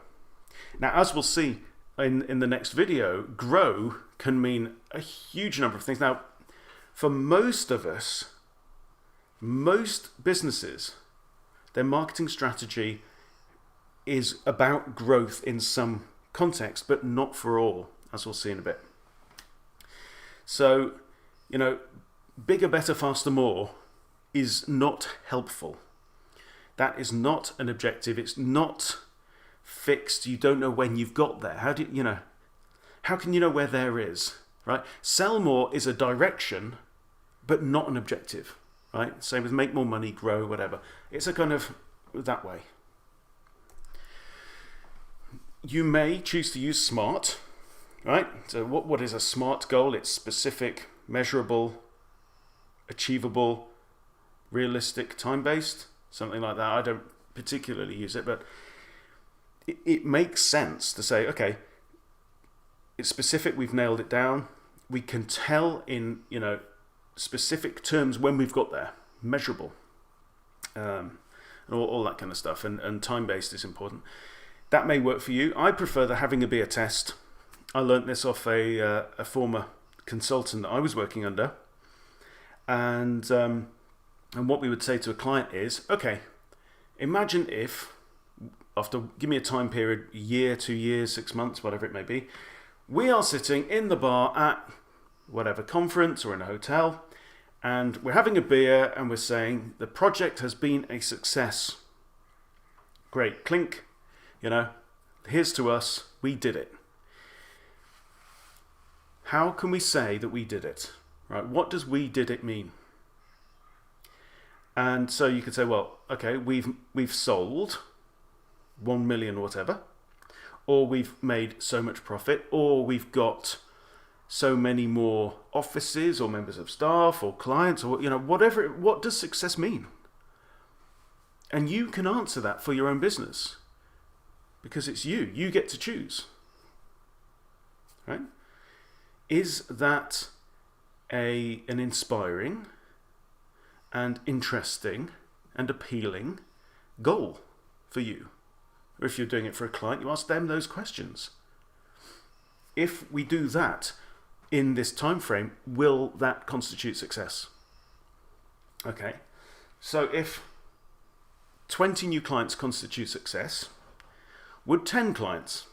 Now, as we'll see in the next video, grow can mean a huge number of things. Now, for most of us, most businesses, their marketing strategy is about growth in some context, but not for all, as we'll see in a bit. So, bigger, better, faster, more is not helpful. That is not an objective. It's not fixed. You don't know when you've got there. How can you know where there is, right? Sell more is a direction, but not an objective, right? Same with make more money, grow, whatever. It's a kind of that way. You may choose to use SMART, right? So what is a SMART goal? It's specific, measurable, achievable, realistic, time-based, something like that. I don't particularly use it, but it makes sense to say, okay, it's specific, we've nailed it down. We can tell in, specific terms when we've got there, measurable, and all that kind of stuff, and time-based is important. That may work for you. I prefer the having a beer test. I learnt this off a former consultant that I was working under. And what we would say to a client is, okay, imagine if, give me a time period, a year, 2 years, 6 months, whatever it may be, we are sitting in the bar at whatever conference or in a hotel, and we're having a beer and we're saying the project has been a success. Great, clink. Here's to us, we did it. How can we say that we did it? Right? What does we did it mean? And so you could say, well, okay, we've sold 1 million or whatever, or we've made so much profit, or we've got so many more offices or members of staff or clients, or whatever. What does success mean? And you can answer that for your own business. Because it's you. You get to choose. Right? Is that an inspiring and interesting and appealing goal for you? Or if you're doing it for a client, you ask them those questions. If we do that in this time frame, will that constitute success? Okay. So if 20 new clients constitute success, would 10 clients?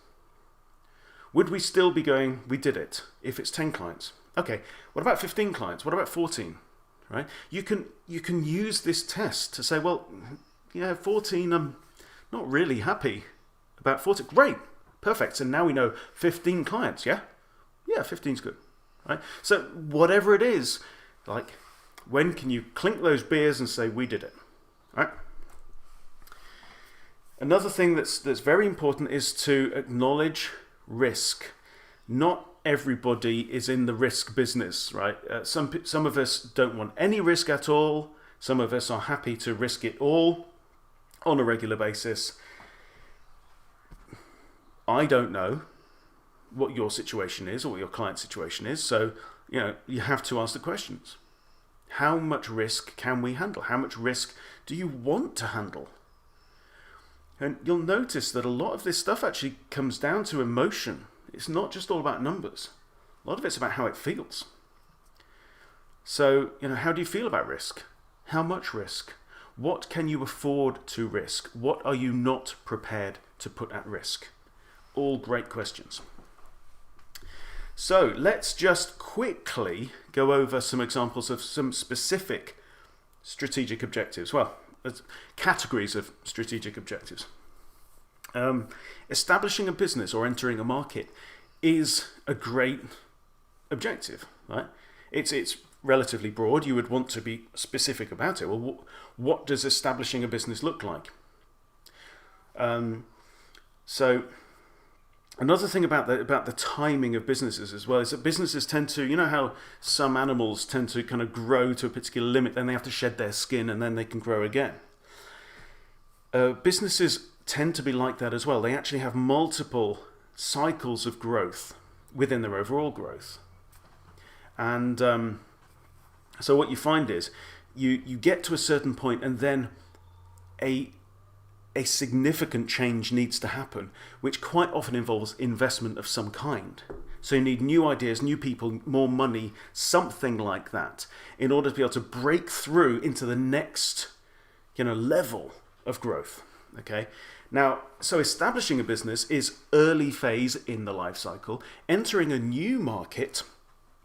Would we still be going, we did it, if it's 10 clients? Okay, what about 15 clients? What about 14? Right? You can use this test to say, well, 14, I'm not really happy about 14. Great, perfect. So now we know 15 clients, yeah? Yeah, 15's good. Right? So whatever it is, like, when can you clink those beers and say, we did it? Right? Another thing that's very important is to acknowledge risk. Not everybody is in the risk business, right? Some of us don't want any risk at all. Some of us are happy to risk it all on a regular basis. I don't know what your situation is or what your client's situation is, so you have to ask the questions. How much risk can we handle? How much risk do you want to handle? And you'll notice that a lot of this stuff actually comes down to emotion. It's not just all about numbers. A lot of it's about how it feels. So, how do you feel about risk? How much risk? What can you afford to risk? What are you not prepared to put at risk? All great questions. So, let's just quickly go over some examples of some specific strategic objectives. Well, categories of strategic objectives. Establishing a business or entering a market is a great objective, right? It's relatively broad. You would want to be specific about it. Well, what does establishing a business look like? So another thing about the timing of businesses as well is that businesses tend to, how some animals tend to kind of grow to a particular limit, then they have to shed their skin and then they can grow again. Businesses tend to be like that as well. They actually have multiple cycles of growth within their overall growth. And so what you find is you get to a certain point and then a significant change needs to happen, which quite often involves investment of some kind. So you need new ideas, new people, more money, something like that, in order to be able to break through into the next level of growth. Okay. Now, so establishing a business is early phase in the life cycle. Entering a new market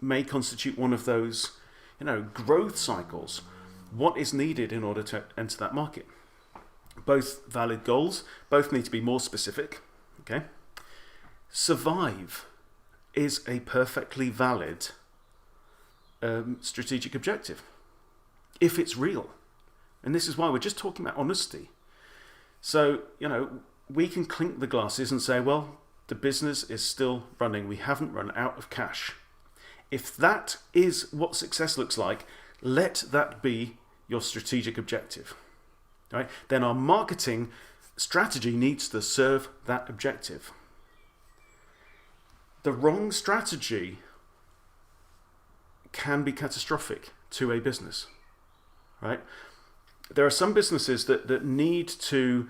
may constitute one of those, growth cycles. What is needed in order to enter that market? Both valid goals, both need to be more specific. Okay. Survive is a perfectly valid strategic objective if it's real. And this is why we're just talking about honesty. So, we can clink the glasses and say, well, the business is still running. We haven't run out of cash. If that is what success looks like, let that be your strategic objective. Right? Then our marketing strategy needs to serve that objective. The wrong strategy can be catastrophic to a business. Right? There are some businesses that need to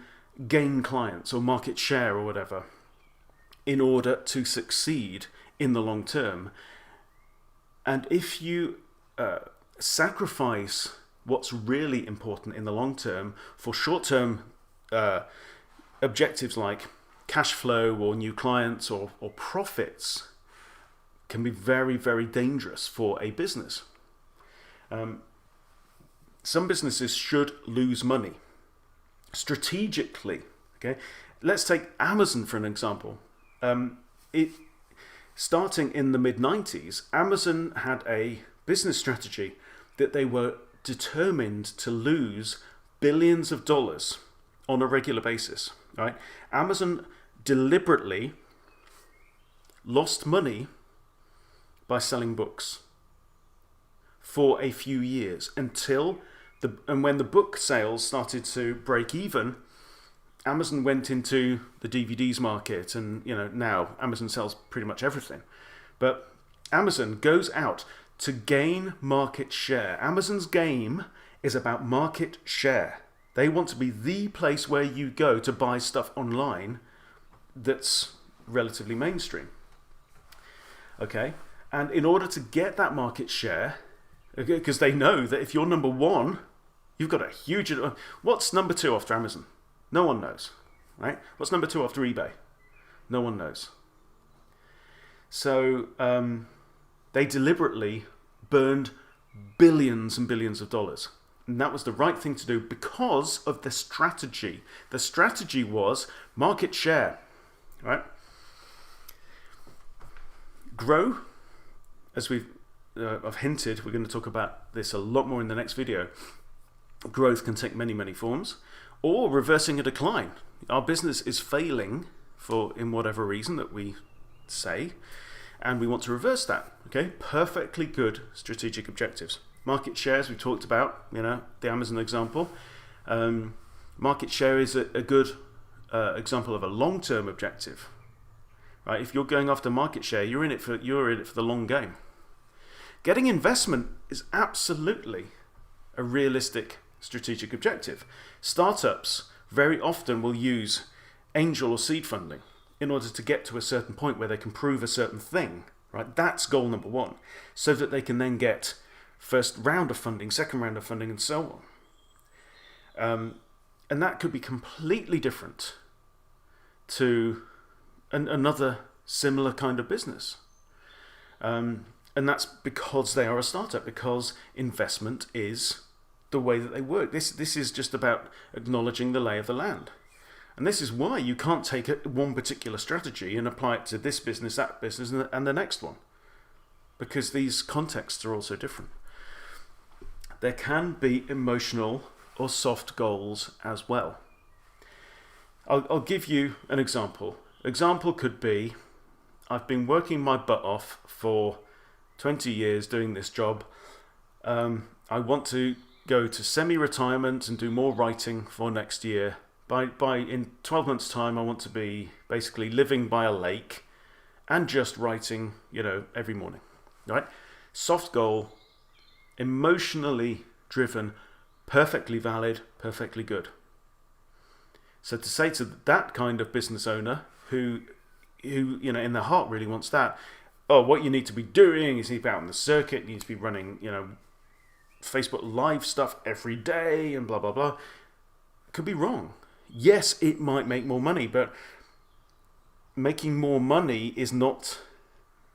gain clients or market share or whatever in order to succeed in the long term. And if you sacrifice what's really important in the long term for short-term objectives like cash flow or new clients or profits, can be very, very dangerous for a business. Some businesses should lose money strategically. Okay, let's take Amazon for an example. Starting in the mid-90s, Amazon had a business strategy that they were determined to lose billions of dollars on a regular basis. Right? Amazon deliberately lost money by selling books for a few years until when the book sales started to break even, Amazon went into the DVDs market, and now Amazon sells pretty much everything. But Amazon goes out to gain market share. Amazon's game is about market share. They want to be the place where you go to buy stuff online that's relatively mainstream. Okay? And in order to get that market share, because they know that if you're number one, you've got a huge... What's number two after Amazon? No one knows, right? What's number two after eBay? No one knows. So they deliberately burned billions and billions of dollars. And that was the right thing to do because of the strategy. The strategy was market share, right? Grow, as I've hinted, we're going to talk about this a lot more in the next video. Growth can take many, many forms, or reversing a decline. Our business is failing in whatever reason that we say, and we want to reverse that. Okay, perfectly good strategic objectives. Market shares we talked about, the Amazon example. Market share is a good example of a long-term objective. Right? If you're going after market share, you're in it for the long game. Getting investment is absolutely a realistic strategic objective. Startups very often will use angel or seed funding in order to get to a certain point where they can prove a certain thing. Right? That's goal number one, so that they can then get first round of funding, second round of funding, and so on. And that could be completely different to another similar kind of business. And that's because they are a startup, because investment is the way that they work. This is just about acknowledging the lay of the land. And this is why you can't take one particular strategy and apply it to this business, that business, and the next one. Because these contexts are also different. There can be emotional or soft goals as well. I'll give you an example. Example could be, I've been working my butt off for 20 years doing this job. I want to go to semi-retirement and do more writing for next year. In 12 months' time, I want to be basically living by a lake and just writing, every morning. Right? Soft goal, emotionally driven, perfectly valid, perfectly good. So to say to that kind of business owner who in their heart really wants that, what you need to be doing is you need to be out on the circuit, you need to be running, Facebook Live stuff every day and blah, blah, blah, could be wrong. Yes, it might make more money, but making more money is not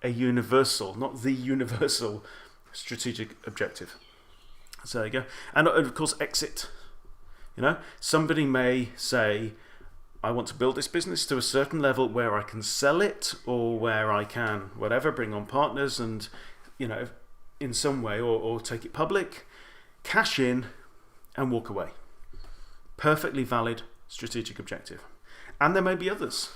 the universal strategic objective. So there you go. And of course, exit. Somebody may say, I want to build this business to a certain level where I can sell it, or where I can bring on partners and in some way, or take it public, cash in and walk away. Perfectly valid strategic objective. And there may be others,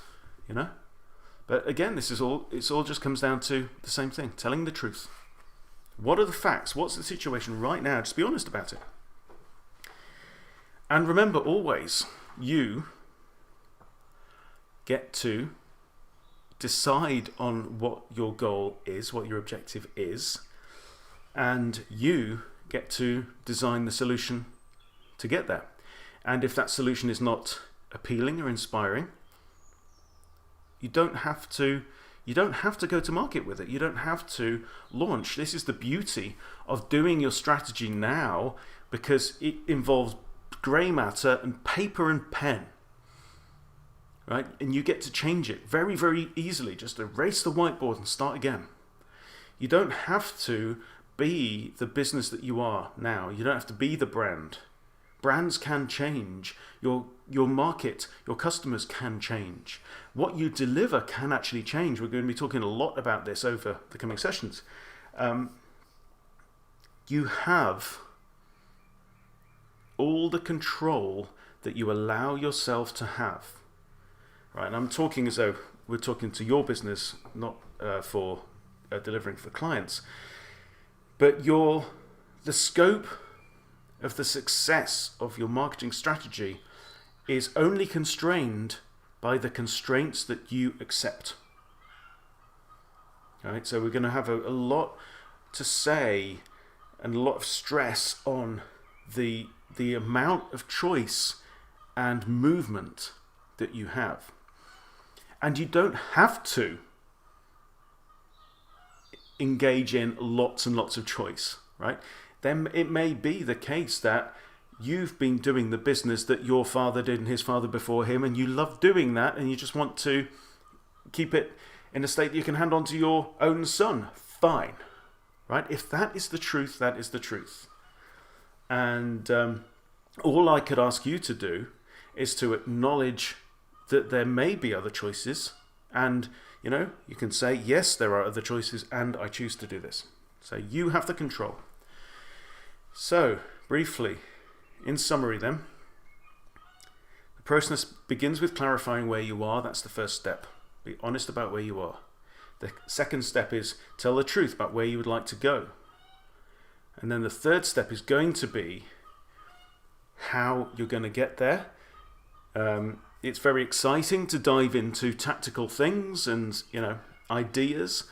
but again, it all just comes down to the same thing: telling the truth. What are the facts? What's the situation right now? Just be honest about it. And remember, always, you get to decide on what your goal is, what your objective is, and you get to design the solution to get there. And if that solution is not appealing or inspiring, you don't have to go to market with it. You don't have to launch. This is the beauty of doing your strategy now, because it involves grey matter and paper and pen. Right? And you get to change it very, very easily. Just erase the whiteboard and start again. You don't have to be the business that you are now. You don't have to be the brand. Brands can change. Your market, your customers can change. What you deliver can actually change. We're going to be talking a lot about this over the coming sessions. You have all the control that you allow yourself to have. Right, and I'm talking as though we're talking to your business, not for delivering for clients. But the scope of the success of your marketing strategy is only constrained by the constraints that you accept. All right, so we're going to have a lot to say and a lot of stress on the amount of choice and movement that you have. And you don't have to engage in lots and lots of choice, right? Then it may be the case that you've been doing the business that your father did and his father before him, and you love doing that, and you just want to keep it in a state that you can hand on to your own son. Fine, right? If that is the truth, that is the truth. And all I could ask you to do is to acknowledge that there may be other choices, and you can say, yes, there are other choices, and I choose to do this. So you have the control. So briefly, in summary then, the process begins with clarifying where you are. That's the first step. Be honest about where you are. The second step is tell the truth about where you would like to go. And then the third step is going to be how you're going to get there. It's very exciting to dive into tactical things and ideas,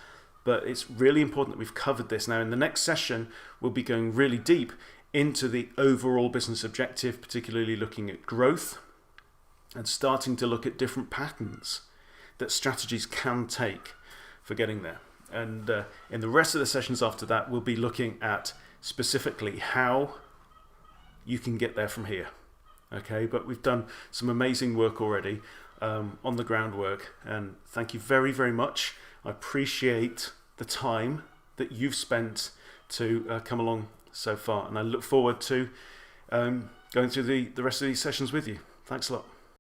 but it's really important that we've covered this. Now in the next session, we'll be going really deep into the overall business objective, particularly looking at growth and starting to look at different patterns that strategies can take for getting there. And in the rest of the sessions after that, we'll be looking at specifically how you can get there from here. Okay, but we've done some amazing work already on the groundwork, and thank you very, very much. I appreciate the time that you've spent to come along so far, and I look forward to going through the rest of these sessions with you. Thanks a lot.